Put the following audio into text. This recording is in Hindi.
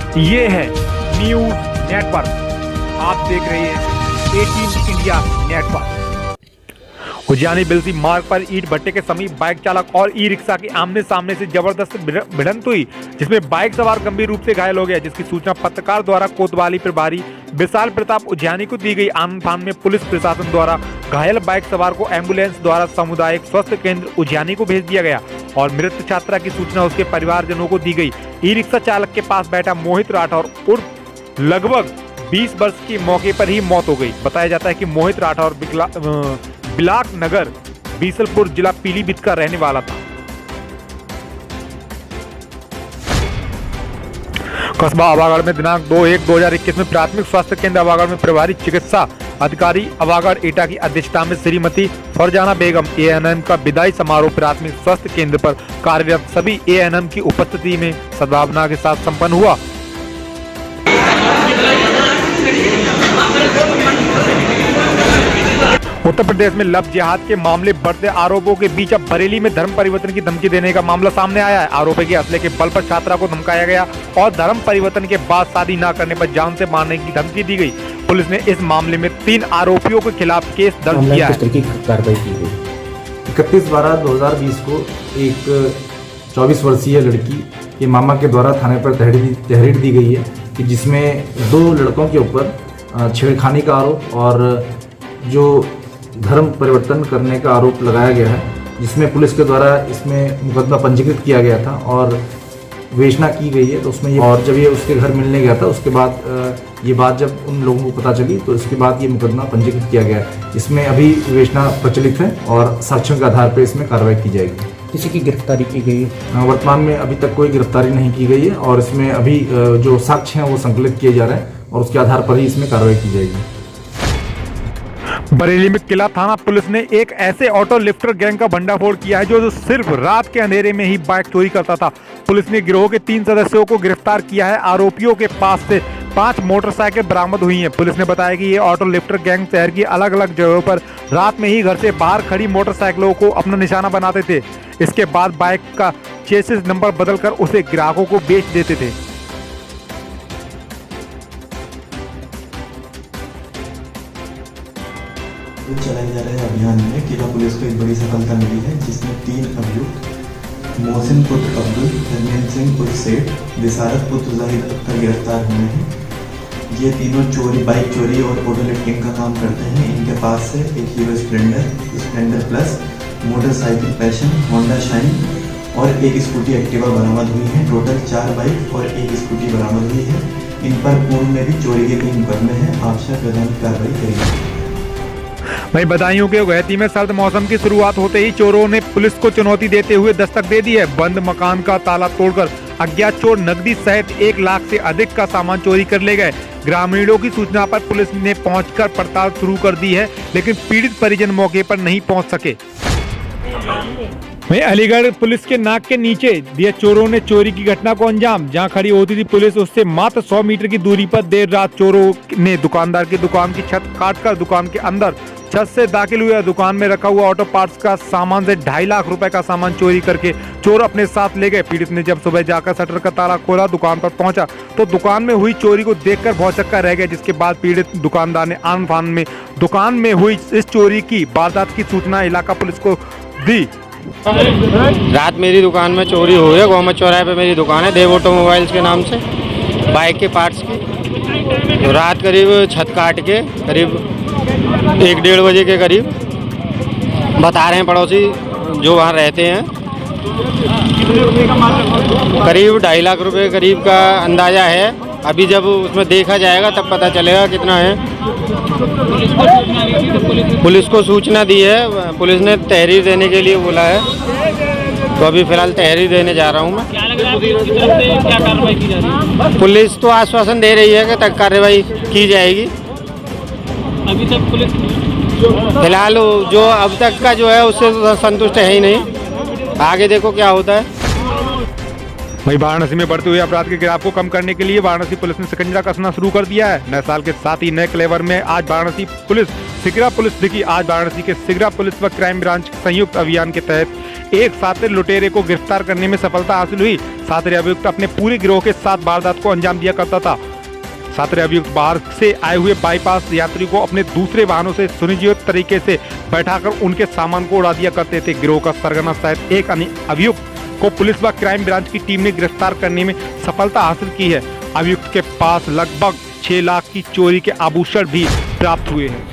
ये है न्यूज नेटवर्क, आप देख रहे हैं 18 इंडिया नेटवर्क। उज्जैनी बिलसी मार्ग पर ईंट भट्टे के समीप बाइक चालक और ई रिक्शा की आमने सामने से जबरदस्त भिड़ंत हुई, जिसमें बाइक सवार गंभीर रूप से घायल हो गया, जिसकी सूचना पत्रकार द्वारा कोतवाली प्रभारी विशाल प्रताप उज्जैनी को दी गई। आनंद फान में पुलिस प्रशासन द्वारा घायल बाइक सवार को एम्बुलेंस द्वारा सामुदायिक स्वास्थ्य केंद्र उज्जैनी को भेज दिया गया और मृत छात्रा की सूचना उसके परिवारजनों को दी गई। ई रिक्शा चालक के पास बैठा मोहित राठौर उर्फ लगभग 20 वर्ष की मौके पर ही मौत हो गई। बताया जाता है कि मोहित राठौर बिलाक नगर बीसलपुर जिला पीलीभीत का रहने वाला था। कस्बा अवागढ़ में दिनांक 2/1/2021 में प्राथमिक स्वास्थ्य केंद्र अवागढ़ में प्रभारी चिकित्सा अधिकारी अवागढ़ एटा की अध्यक्षता में श्रीमती फरजाना बेगम एएनएम का विदाई समारोह प्राथमिक स्वास्थ्य केंद्र पर कार्यरत सभी एएनएम की उपस्थिति में सद्भावना के साथ संपन्न हुआ। उत्तर प्रदेश में लव जिहाद के मामले बढ़ते आरोपों के बीच अब बरेली में धर्म परिवर्तन की धमकी देने का मामला सामने आया है। आरोपी के असले के बल पर छात्रा को धमकाया गया और धर्म परिवर्तन के बाद शादी न करने पर जान से मारने की धमकी दी गई। पुलिस ने इस मामले में 3 आरोपियों के खिलाफ केस दर्ज किया है। कार्रवाई की गई 31/12/2020 को एक 24 वर्षीय लड़की के मामा के द्वारा थाने पर तहरीर दी गई है कि जिसमें 2 लड़कों के ऊपर छेड़खानी का आरोप और जो धर्म परिवर्तन करने का आरोप लगाया गया है, जिसमें पुलिस के द्वारा इसमें मुकदमा पंजीकृत किया गया था और विवेचना की गई है। तो उसमें और जब ये उसके घर मिलने गया था उसके बाद ये बात जब उन लोगों को पता चली तो इसके बाद ये मुकदमा पंजीकृत किया गया है। इसमें अभी विवेचना प्रचलित है और साक्ष्यों के आधार पर इसमें कार्रवाई की जाएगी। किसी की गिरफ्तारी की गई है? वर्तमान में अभी तक कोई गिरफ्तारी नहीं की गई है और इसमें अभी जो साक्ष्य हैं वो संकलित किए जा रहे हैं और उसके आधार पर ही इसमें कार्रवाई की जाएगी। बरेली में किला थाना पुलिस ने एक ऐसे ऑटो लिफ्टर गैंग का भंडाफोड़ किया है जो सिर्फ रात के अंधेरे में ही बाइक चोरी करता था। पुलिस ने गिरोह के 3 सदस्यों को गिरफ्तार किया है। आरोपियों के पास से 5 मोटरसाइकिल बरामद हुई हैं। पुलिस ने बताया कि ये ऑटो लिफ्टर गैंग शहर की अलग अलग जगहों पर रात में ही घर से बाहर खड़ी मोटरसाइकिलों को अपना निशाना बनाते थे। इसके बाद बाइक का चेसिस नंबर बदलकर उसे ग्राहकों को बेच देते थे। चलाए जा रहे अभियान में किला पुलिस को एक बड़ी सफलता मिली है, जिसमें 3 अभियुक्त मोहसिन पुत्र अब्दुल, धर्मेंद्र सिंह उर्फ सेठ, विशारद पुत्र जाहिद अख्तर गिरफ्तार हुए हैं। ये तीनों बाइक चोरी और ऑटो लिफ्टिंग का काम करते हैं। इनके पास से एक hero Splendor plus, motorcycle passion, Honda shine और एक स्कूटी एक्टिवा बरामद हुई है। टोटल 4 बाइक और एक स्कूटी बरामद हुई है। इन पर पूर्व में भी चोरी के 3 मुकदमे हैं। आबशा प्रधान कार्रवाई करेगी। वहीं बदायूं के उगैती में सर्द मौसम की शुरुआत होते ही चोरों ने पुलिस को चुनौती देते हुए दस्तक दे दी है। बंद मकान का ताला तोड़कर अज्ञात चोर नकदी सहित 1 लाख से अधिक का सामान चोरी कर ले गए। ग्रामीणों की सूचना पर पुलिस ने पहुंचकर पड़ताल शुरू कर दी है, लेकिन पीड़ित परिजन मौके पर नहीं पहुंच सके। वहीं अलीगढ़ पुलिस के नाक के नीचे दिए चोरों ने चोरी की घटना को अंजाम। जहां खड़ी होती थी पुलिस, उससे मात्र 100 मीटर की दूरी पर देर रात चोरों ने दुकानदार की दुकान की छत काटकर दुकान के अंदर छत से दाखिल हुए। दुकान में रखा हुआ ऑटो पार्ट्स का सामान से 2.5 लाख रुपए का सामान चोरी करके चोर अपने साथ ले गए। पीड़ित ने जब सुबह जाकर शटर का ताला खोला, दुकान पर पहुंचा तो दुकान में हुई चोरी को देखकर भौचक्का रह गया, जिसके बाद पीड़ित दुकानदार ने आन फान में दुकान में हुई इस चोरी की वारदात की सूचना इलाका पुलिस को दी। रात मेरी दुकान में चोरी हुई है। गोमत चौराहे पे मेरी दुकान है, देव ऑटोमोबाइल्स के नाम से, बाइक के पार्ट्स की। तो रात करीब छत काट के करीब 1-1:30 बजे के करीब बता रहे हैं पड़ोसी जो वहाँ रहते हैं, करीब 2.5 लाख रुपए करीब का अंदाज़ा है। अभी जब उसमें देखा जाएगा तब पता चलेगा कितना है। पुलिस को सूचना दी है, पुलिस ने तहरीर देने के लिए बोला है, तो अभी फिलहाल तहरीर देने जा रहा हूँ मैं। क्या लग रहा है क्या कार्रवाई की जा रही है? पुलिस तो आश्वासन दे रही है कि तक कार्रवाई की जाएगी। अभी तक पुलिस फिलहाल जो अब तक का जो है उससे तो संतुष्ट है ही नहीं, आगे देखो क्या होता है। वहीं वाराणसी में बढ़ते हुए अपराध के गिराफ को कम करने के लिए वाराणसी पुलिस ने शिकंजा कसना शुरू कर दिया है। नए साल के साथ ही नए क्लेवर में आज वाराणसी पुलिस सिगरा पुलिस की आज वाराणसी के सिगरा पुलिस व क्राइम ब्रांच संयुक्त अभियान के तहत एक सातिर लुटेरे को गिरफ्तार करने में सफलता हासिल हुई। सातिर अभियुक्त अपने पूरे गिरोह के साथ वारदात को अंजाम दिया करता था। सातिर अभियुक्त बाहर से आए हुए बाईपास यात्री को अपने दूसरे वाहनों से सुनियोजित तरीके से बैठाकर उनके सामान को उड़ा दिया करते थे। गिरोह का सरगना सहित एक अन्य अभियुक्त को पुलिस व क्राइम ब्रांच की टीम ने गिरफ्तार करने में सफलता हासिल की है। अभियुक्त के पास लगभग 6 लाख की चोरी के आभूषण भी प्राप्त हुए हैं।